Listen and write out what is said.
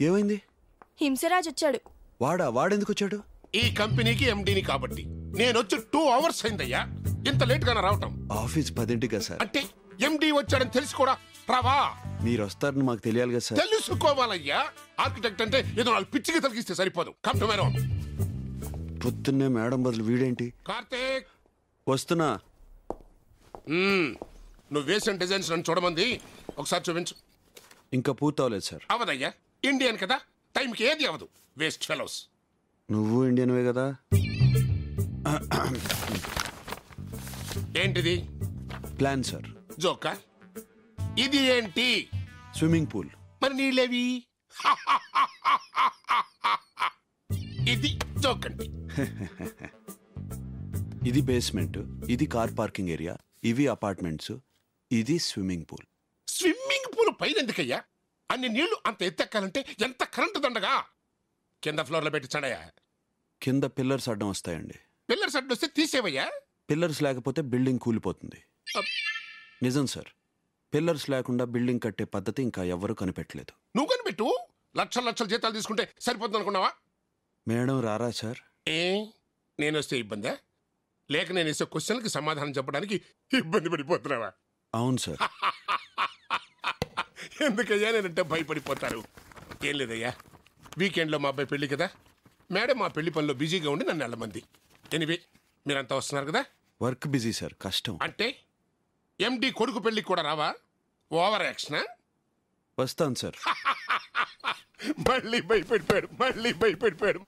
ఏమైంది? హింసరాజ్ వచ్చాడు. వాడెందుకు వచ్చాడు? ఈ కంపెనీకి ఎండీని కాబట్టి. నేను వచ్చి 2 hours అయిందయ్యా. ఇంత లేట్ గానే రావటం. ఆఫీస్ 10ంటిగా సార్. అంటే ఎండీ వచ్చాడని తెలిసి కూడా రావా? మీరు వస్తారని మాకు తెలియాలి కదా సార్. తెలుసుకోవాలయ్యా. ఆర్కిటెక్ట్ అంటే ఏదో వాళ్ళు పిచ్చికి తలిగిస్తే సరిపోదు. Come to my room. పొద్దున్నే మేడం బదులు వీడేంటి? కార్తీక్ వస్తున్నా. నువ్వు వేసిన డిజైన్స్ నన్ను చూడమంది. ఒకసారి చూపించు. ఇంకా పూర్తవలేదు సార్. అవదయ్యా, ఇండియన్ కదా, టైంకి ఏది అవదు. Waste fellows. నువ్వు ఇండియన్వే కదా. ఏంటిది? Plan sir. జోకా? ఇది ఏంటి? Swimming pool. మరి నీళ్ళేవి? ఇది జోక్ అండి. ఇది బేస్మెంట్, ఇది కార్ పార్కింగ్ ఏరియా, ఇవి అపార్ట్మెంట్స్, ఇది స్విమ్మింగ్ పూల్. స్విమ్మింగ్ పూల్ పైన ఎందుకయ్యా? అన్ని నీళ్లు అంత ఎత్తెక్కాలంటే ఎంత కరెంటు దండగా. కింద ఫ్లోర్ లో పెట్టించాడయ్యా. కింద పిల్లర్స్ అడ్డం వస్తాయండి. పిల్లర్స్ అడ్డు వస్తే తీసేవయ్యా. పిల్లర్స్ లేకపోతే బిల్డింగ్ కూలిపోతుంది. నిజం సార్. పిల్లర్స్ లేకుండా బిల్డింగ్ కట్టే పద్ధతి ఇంకా ఎవ్వరూ కనిపెట్టలేదు. నువ్వు కనిపెట్టు. లక్షల లక్షల జీతాలు తీసుకుంటే సరిపోతుంది అనుకున్నావా? మేడం రారా సార్? నేను వస్తే ఇబ్బందా? లేక నేను వేసే క్వశ్చన్కి సమాధానం చెప్పడానికి ఇబ్బంది పడిపోతున్నావా? అవును సార్. ఎందుకయ్యా నేనంటే భయపడిపోతారు? ఏం లేదయ్యా, వీకెండ్లో మా అబ్బాయి పెళ్లి కదా, మేడం మా పెళ్లి పనిలో బిజీగా ఉండి నన్ను వెళ్ళమంది. ఎనివే, మీరంతా వస్తున్నారు కదా. వర్క్ బిజీ సార్, కష్టం. అంటే ఎండి కొడుకు పెళ్లికి కూడా రావా? ఓవర్ యాక్షనా? వస్తాను సార్. మళ్ళీ భయపడిపోయాడు.